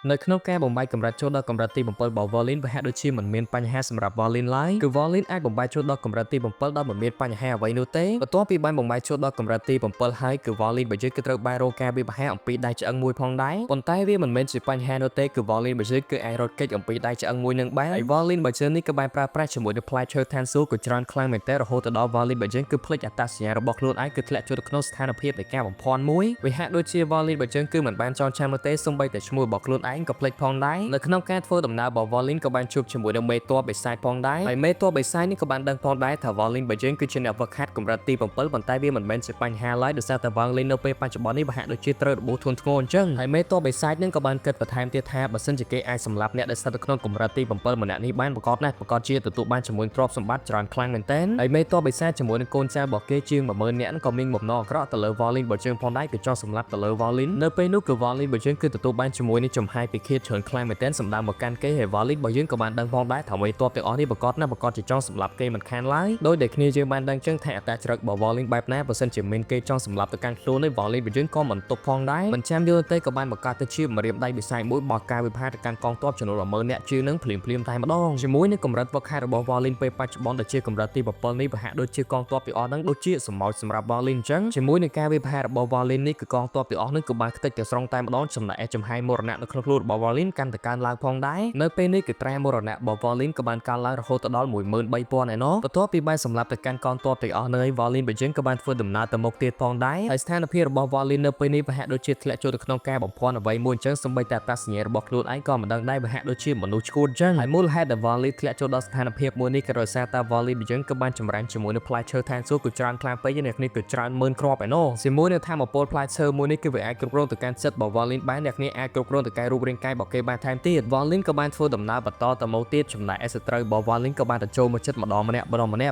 នៅក្នុងការបំបែកកម្រិតចូលដល់កម្រិតទី7របស់ Volin វាហាក់ដូចជាមិនមានបញ្ហាសម្រាប់ Volin ឡើយគឺ Volin អាចបំបែកចូលដល់កម្រិតទី7ដោយមិនមានបញ្ហាអ្វីនោះទេបន្ទាប់ពីបានបំបែកចូលដល់កម្រិតទី7ហើយគឺ Volin បើយើងគឺត្រូវបែររកការវាបង្ហាញអំពីដៃឆ្អឹងមួយផងដែរប៉ុន្តែវាមិនមែនជាបញ្ហានោះទេគឺ Volin បើយើងគឺអាចរត់គេចអំពីដៃឆ្អឹងមួយនឹងបានហើយ Volin បើយើងនេះក៏បានប្រើប្រាស់ជាមួយនឹងផ្លែឈើឋានសួគ៌ក៏ច្រើនខ្លាំងមែនទែនរហូតទៅដល់ Volin បើយើងគឺភ្លេចអត្តសញ្ញាណរបស់ខ្លួនឯងគឺធ្លាក់ចូលទៅក្នុងស្ថានភាពនៃការបំភាន់មួយវាហាក់ដូចជា Volin បើយើងគឺមិនបានចងចាំនោះទេសូម្បីតែឈ្មោះរបស់ខ្លួនឯងក៏ភ្លេចផងដែរនៅក្នុងការធ្វើដំណើររបស់ Volin ក៏បានជួបជាមួយនឹងមេទ័ពបិសាចផងដែរហើយមេទ័ពបិសាចនេះក៏បានដឹងផងដែរថា Volin បើយើងគឺជាអ្នកហ្វឹកហាត់កម្រិតទី7ប៉ុន្តែវាមិនមែនជាបញ្ហាឡើយដោយសារតែ Volin នៅពេលបច្ចុប្បន្ននេះវាហាក់ដូចជាត្រូវរបួសធ្ងន់ធ្ងរអញ្ចឹងហើយមេទ័ពបិសាចនឹងក៏បានគិតបន្ថែមទៀតថាបើសិនជាគេអាចសម្លាប់អ្នកដែលស្ថិតនៅក្នុងកម្រិតទី7ម្នាក់នេះបានប្រកបណាស់ប្រកបជាទទួលបានជាមួយទ្រព្យសម្បត្តិច្រើនខ្លាំងមែនទែនហើយមេទ័ពបិសាចជាមួយនឹងកូនចៅរបស់គេជាង10000នាក់ក៏មានបំណងអាក្រក់ទៅលើ Volin បើយើងផងដែរគឺចង់សម្លាប់ទៅលើ Volin នៅពេលនោះគឺ Volin បើយើងគឺទទួលបានជាមួយនឹងចំហាយពីឃាតច្រើនខ្លាំងមែនទែនសម្ដៅមកកាន់គេហើយ Volin បើយើងក៏បានដឹងផងដែរថាមេទ័ពទាំងអស់នេះប្រកបណាស់ប្រកបជាចង់សម្លាប់គេមិនខានឡើយដោយដែលគ្នាយើងបានដឹងចឹងថាអត្តចរិតរបស់ Volin បែបណាបើសិនជាមានគេចង់សម្លាប់ទៅកាន់ខ្លួននេះ Volin បើយើងក៏មិនទប់ផងដែរមិនចាំយល់ទេក៏បានបង្កើតទៅជាម្រាមដៃបិសាចមួយបោះការវិភាគទៅកាន់កងទ័ពចំនួន10000នាក់ជាងនឹងភ្លាមតែម្ដងជាមួយនឹងកម្រិតវឹកហាត់របស់ Volin ពេលបច្ចុប្បន្នដែលជាកម្រិតទី7នេះប្រហាក់ដូចជាកងទ័ពទាំងអស់ហ្នឹងដូចជាសម្ោចសម្រាប់ Volin ចឹងជាមួយនឹងការវិភាគរបស់ Volin នេះគឺកងទ័ពទាំងអស់ហ្នឹងក៏បានខ្ទេចទាំងស្រុងតែម្ដងចំណែកឯចំហាយមរណៈនៅក្នុងខ្លួនរបស់ Volin កាន់តែកើនឡើងផងដែរនៅពេលនេះគឺត្រែមរណៈរបស់ Volin ក៏បានកើនឡើងរហូតដល់13000ឯណោះបន្ទាប់ពីបានសម្លាប់ទៅកាន់កងទ័ពទាំងអស់ហ្នឹង Volin បើយើងក៏បានធ្វើដំណើរទៅមុខទៀតផងដែរហើយស្ថានភាពរបស់ Volin នៅពេលនេះប្រហាក់ដូចជាធ្លាក់ចូលទៅក្នុងការបំភាន់អ្វីមួយអញ្ចឹងសូម្បីតែអត្តសញ្ញាណរបស់ខ្លួនឯងក៏មិនដឹងដែរប្រហាក់ដូចជាមនុស្សឈួតអញ្ចឹងហើយមូលហេតុដែល Volin ធ្លាក់ចូលដល់ស្ថានភាពមួយនេះក៏ដោយសារតែ Volin បើយើងក៏បានចម្រាញ់ជាមួយនឹងផ្លែឈើឋានសួគ៌គឺច្រើនខ្លាំងពេកអ្នកនេះគឺច្រើនម៉ឺនគ្រាប់ឯណោះជាមួយនឹងធម៌ពលផ្លែឈើមួយនេះគឺវាអាចគ្រប់គ្រងទៅកាន់ចិត្តរបស់ Volin បានអ្នកនេះអាចគ្រប់គ្រងទៅកាន់រូបរាងកាយរបស់គេបានថែមទៀត Volin ក៏បានធ្វើដំណើរបន្តទៅមុខទៀតចំណែកឯសត្រូវរបស់ Volin ក៏បានទៅចូលមកចិត្តម្ដងម្នាក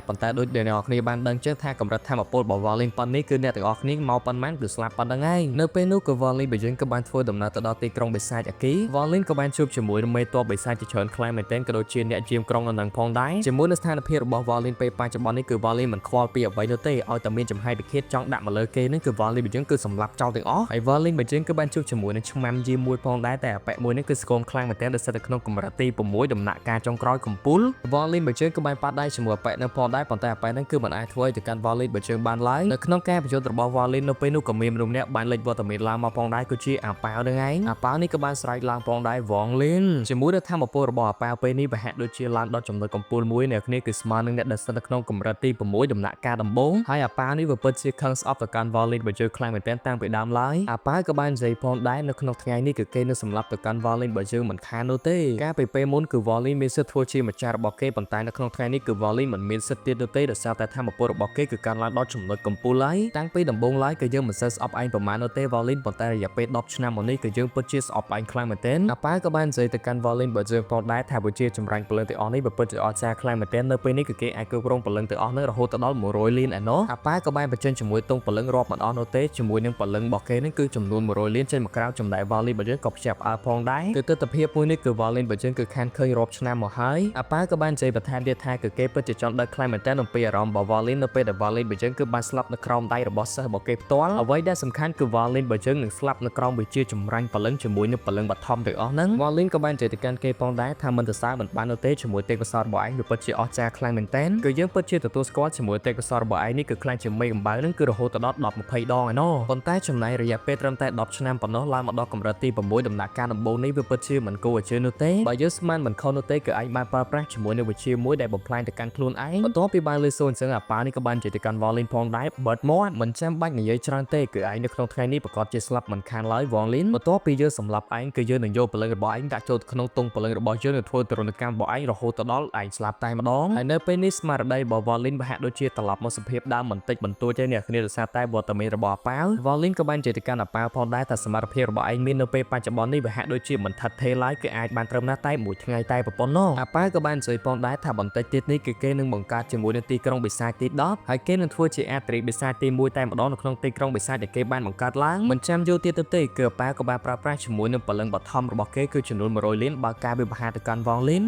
់ប៉ុន្តែដូចដែលអ្នកនរគ្នាបានដឹងចឹងថាកម្រិតធម៌ពលរបស់ Volin ប៉ុណ្នេះគឺអ្នកទាំងអស់គ្នាមកប៉ុន្មានគឺស្លាប់ប៉ុណ្្នឹងឯងនៅពេលនោះក៏ Volin បើយើងក៏បានធ្វើដំណើរទៅដល់ទីក្រុងបិសាចអាគី Volin ក៏បានជួបជាមួយនឹងមេទ័ពបិសាចជាច្រើនខ្លាំងមែនទែនក៏ដូចជាអ្នកយាមក្រុងនៅនឹងផងដែរជាមួយនឹងស្ថានភាពរបស់ Volin ពេលបច្ចុប្បន្ននេះគឺ Volin មិនខ្វល់ពីអ្វីនោះទេឲ្យតែមានចំហាយពិឃាតចង់ដាក់មកលើគេនឹងគឺ Volin បើយើងគឺសម្លាប់ចោលទាំងអស់ហើយ Volin បើយើងគឺបានជួបជាមួយនឹងឆ្មាំយាមមួយផងដែរតែអប៉ែមួយនេះគឺស្គមខ្លាំងមែនទែនដែលស្ថិតនៅក្នុងកម្រិតទី6ដំណាក់កាលចុងក្រោយកំពូល Volin បើយើងក៏បានប៉ះដៃជាមួយអប៉ែនឹងផងដែរប៉ុន្តែអប៉ែនឹងគឺមិនអាចធ្វើឲ្យទៅកាន់ Volin បើយើងបានឡើយនៅក្នុងការបញ្យល់របស់ Volin នៅពេលនោះក៏មានមនុស្សម្នាក់បានលេចវត្តមានឡើងមកផងដែរគឺជាអាប៉ាវនឹងឯងអាប៉ាវនេះក៏បានស្រែកឡើងផងដែរ Volin ជាមួយនឹងធម៌ពលរបស់អាប៉ាវពេលនេះប្រហាក់ដូចជាឡើងដល់ចំណុចកំពូលមួយអ្នកគ្នាគឺស្មើនឹងអ្នកដែលស្ថិតនៅក្នុងកម្រិតទី6ដំណាក់កាលដំបូងហើយអាប៉ាវនេះវាពិតជាខឹងស្អប់ទៅកាន់ Volin បើយើងខ្លាំងមែនទែនតាំងពីដើមឡើយអាប៉ាវក៏បាននិយាយផងដែរនៅក្នុងថ្ងៃនេះគឺគេនឹងសម្លាប់ទៅកាន់ Volin បើយើងមិនខាននោះទេកាលពីពេលមុនគឺ Volin មានសិទ្ធិធ្វើជាម្ចាស់របស់គេប៉ុន្តែនៅក្នុងថ្ងៃនេះគឺ Volin មិនមានសិទ្ធិទៀតនោះទេដោយសារតែធម៌ពលរបស់គេគឺកើនឡើងដល់ចំណុចកំពូលហើយតាំងពីដំបូងឡើយគឺយើងមិនសូវស្អប់ឯងប្រមាណនោះទេ Volin ប៉ុន្តែរយៈពេល10ឆ្នាំមកនេះគឺយើងពិតជាស្អប់ឯងខ្លាំងមែនទែនអាប៉ាវក៏បាននិយាយទៅកាន់ Volin បើយើងផងដែរថាវិជាចម្រាញ់ពលឹងទាំងអស់នេះពិតជាអស្ចារ្យខ្លាំងមែនទែននៅពេលនេះគឺគេអាចគ្រប់គ្រងពលឹងទាំងអស់នោះរហូតដល់100លានឯណោះអាប៉ាវក៏បានបញ្ចេញជាមួយទងពលឹងរាប់មិនអស់នោះទេជាមួយនឹងពលឹងរបស់គេនឹងគឺចំនួន100លានចេញមកក្រៅចំណែក Volin បើយើងក៏ភ្ជាប់អើផងដែរគឺទស្សនវិជ្ជាមួយនេះគឺ Volin បើយើងគឺខានឃើញរាប់ឆ្នាំមកហើយអាប៉ាវក៏បាននិយាយបន្ថែមទៀតថាគឺគេពិតជាចង់ដឹងខ្លាំងមែនទែនអំពីអារម្មណ៍របស់ Volin នៅពេលដែល Volin បើយើងគឺបានស្លាប់នៅក្រោមដៃរបស់សិស្សរបស់គេផ្ទាល់អ្វីដែលសំខាន់គឺ Volin បើយើងនឹងស្លាប់នៅក្រោមវិជាចម្រាញ់ពលឹងជាមួយនឹងពលឹងបឋមទាំងអស់ហ្នឹង Volin ក៏បាននិយាយទៅកាន់គេផងដែរថាមិនទៅសើមិនបាននោះទេជាមួយទេពកោសល្យរបស់ឯងវាពិតជាអស្ចារ្យខ្លាំងមែនទែនគឺយើងពិតជាទទួលស្គាល់ជាមួយទេពកោសល្យរបស់ឯងនេះគឺខ្លាំងជាងមេកំបៅនឹងគឺរហូតដល់10-20ដងឯណោះប៉ុន្តែចំណាយរយៈពេលត្រឹមតែ10ឆ្នាំប៉ុណ្ណោះឡើងមកដល់កម្រិតទី6ដំណាក់កាលដំបូងនេះវាពិតជាមិនគួរឲ្យជឿនោះទេបើយើងស្មានមិនខុសនោះទេគឺឯងបានប្រើប្រាស់ជាមួយនឹងវិជាមួយដែលបំផ្លាញទៅកាន់ខ្លួនឯងបន្ទាប់ពីបានលើសូនអញ្ចឹងអាប៉ានេះក៏បាននិយាយទៅកាន់ Volin ផងដែរបិទមាត់មិនចាំបាច់និយាយច្រើនទេគឺឯងនៅក្នុងថ្ងៃនេះប្រកាសជាស្លាប់មិនខានឡើយ Volin បន្ទាប់ពីយើងសម្លាប់ឯងគឺយើងនឹងយកពលឹងរបស់ឯងដាក់ចូលក្នុងទង់ពលឹងរបស់យើងនឹងធ្វើទរណកម្មរបស់ឯងរហូតដល់ឯងស្លាប់តែម្ដងហើយនៅពេលនេះស្មារតីរបស់ Volin ប្រហាក់ដូចជាត្រឡប់មកសភាពដើមបន្តិចបន្តួចទេអ្នកគ្នាដោយសារតែវត្តមានរបស់អាប៉ាវ Volin ក៏បាននិយាយទៅកាន់អាប៉ាវផងដែរថាសមត្ថភាពរបស់ឯងមាននៅពេលបច្ចុប្បន្ននេះប្រហាក់ដូចជាមិនថិតថេរឡើយគឺអាចបានត្រឹមតែមួយថ្ងៃតែប៉ុណ្ណោះអាប៉ាវក៏បាននិយាយផងដែរថាបន្តិចទៀតនេះគឺគេនឹងបង្កើតជាមួយនឹងទីក្រុងបិសាចទី10ហើយគេនឹងធ្វើជាអត្រីបិសាចទី1តែម្ដងនៅក្នុងទីក្រុងបិសាចដែលគេបានបង្កើតឡើងមិនចាំយូរទៀតទេគឺអាប៉ាវក៏បានប្រើប្រាស់ជាមួយនឹងពលឹងបឋមរបស់គេគឺចំនួន100លានបើការវិវហាទៅកាន់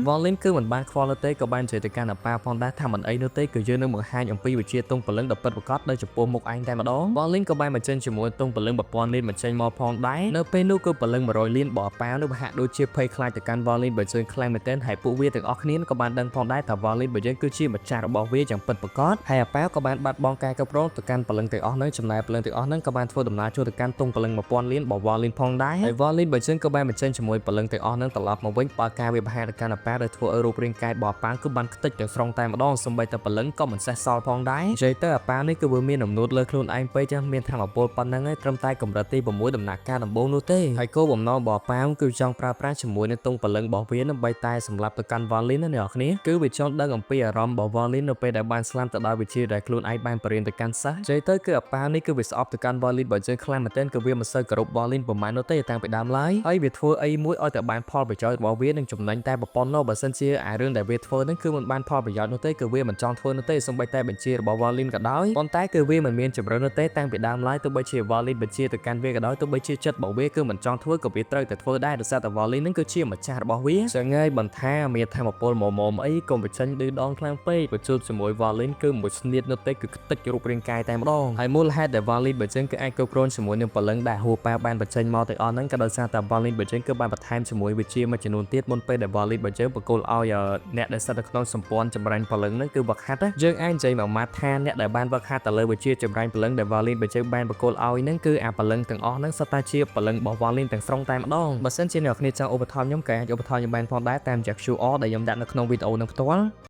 Volin គឺមិនបានខ្វល់នោះទេក៏បាននិយាយទៅកាន់អាប៉ាវផងដែរថាមិនអីនោះទេគឺយើងនឹងបង្ហាញអំពីវិជាទង់ពលឹងដ៏ពិតប្រាកដនៅចំពោះមុខឯងតែម្ដង Volin ក៏បានបញ្ចេញជាមួយទង់ពលឹង1000លានបញ្ចេញមកផងដែរនៅពេលនោះគឺពលឹង100លាន របស់ប៉ាវនោះហាក់ដូចជាភ័យខ្លាចទៅកាន់ Volin បើយើងខ្លាំងមែនទែនហើយពួកវាទាំងអស់គ្នាក៏បានដឹងផងដែរថា Volin បើយើងគឺជាម្ចាស់របស់វាយ៉ាងពិតប្រាកដហើយអាប៉ាវក៏បានបាត់បង់ការគ្រប់គ្រងទៅកាន់ព្រលឹងទាំងអស់ហ្នឹងចំណែកព្រលឹងទាំងអស់ហ្នឹងក៏បានធ្វើដំណើរចូលទៅកាន់ទង់ព្រលឹង1000លានរបស់ Volin ផងដែរហើយ Volin បើយើងក៏បានបញ្ចេញជាមួយព្រលឹងទាំងអស់ហ្នឹងត្រឡប់មកវិញបើការវាបហាទៅកាន់អាប៉ាវដែលធ្វើឲ្យរូបរាងកាយរបស់អាប៉ាវគឺបានខ្ទេចទាំងស្រុងតែម្ដងសូម្បីតែព្រលឹងក៏មិនសេះសល់ផងដែរនិយាយទៅអាប៉ាវនេះគឺវាមានអំណួតលើខ្លួនឯងពេកចឹងមានធម៌ពលប៉ុណ្ណឹងឯងត្រឹមតែកម្រិតទី6ដំណាក់កាលដំបូងនោះទេហើយគោលបំណងរបស់ប៉ាវគឺចង់ប្រើប្រាស់ជាមួយនឹងទង់ព្រលឹងរបស់វាដើម្បីតែសម្រាប់ទៅកាន់ Volin ណាអ្នកនរគ្នាគឺវាចង់ដឹងអំពីអារម្មណ៍របស់ Volin នៅពេលដែលបានស្លាប់ទៅដោយវិជាដែលខ្លួនឯងបានបរៀនទៅកាន់សិស្សនិយាយទៅគឺអាប៉ាវនេះគឺវាស្អប់ទៅកាន់ Volin បើយើងខ្លាំងមែនទែនគឺវាមិនសូវគោរព Volin ប្រហែលនោះទេតាំងពីដើមឡើយហើយវាធ្វើអីមួយឲ្យតែបានផលប្រយោជន៍របស់វានឹងចំណេញតែប្រព័ន្ធនោះបើសិនជាអារឿងដែលវាធ្វើហ្នឹងគឺមិនបានផលប្រយោជន៍នោះទេគឺវាមិនចង់ធ្វើនោះទេសូម្បីតែបញ្ជារបស់ Volin ក៏ដោយប៉ុន្តែគឺវាមិនមានជំរឿននោះទេតាំងពីដើមឡើយទោះបីជា Volin បញ្ជាទៅកាន់វាក៏ដោយទោះបីជាចិត្តរបស់វាគឺមិនចង់ធ្វើក៏វាត្រូវតែធ្វើដែរដោយសារតែ Volin ហ្នឹងគឺជាម្ចាស់របស់វាចឹងហើយបន្ថាមានធម៌ពលមុំអីកុំបញ្ចេញឌឺដងខ្លាំងពេកបើជួបជាមួយ Volin គឺមួយស្នៀតនោះទេគឺខ្ទេចរូបរាងកាយតែម្ដងហើយមូលហេតុដែល Volin បើចឹងគឺអាចគ្រប់គ្រងជាមួយនឹងព្រលឹងដែលហួប៉ាបានបញ្ចេញមកទាំងអស់ហ្នឹងក៏ដោយសារតែ Volin បើចឹងគឺបានបន្ថែមជាមួយវិជាមួយចំនួនទៀតមុនពេលដែល Volin បើយើងបកគោលឲ្យអ្នកដែលស្ថិតនៅក្នុងសម្ព័ន្ធចម្រាញ់ព្រលឹងហ្នឹងគឺវឹកហាត់យើងអាចនិយាយមួយម៉ាត់ថាអ្នកដែលបានវឹកហាត់ទៅលើវិជាចម្រាញ់ព្រលឹងដែល Volin បើយើងបានបកគោលឲ្យហ្នឹងគឺអាព្រលឹងទាំងអស់ហ្នឹងសុទ្ធតែជាព្រលឹងរបស់ Volin ទាំងស្រុងតែម្ដងបើសិនជាអ្នកគ្នាចង់ឧបត្ថម្ភខ្ញុំក៏អាចឧបត្ថម្ភខ្ញុំបានផងដែរតាមរយៈ QR ដែលខ្ញុំដាក់នៅក្នុងវីដេអូហ្នឹងផ្ទាល់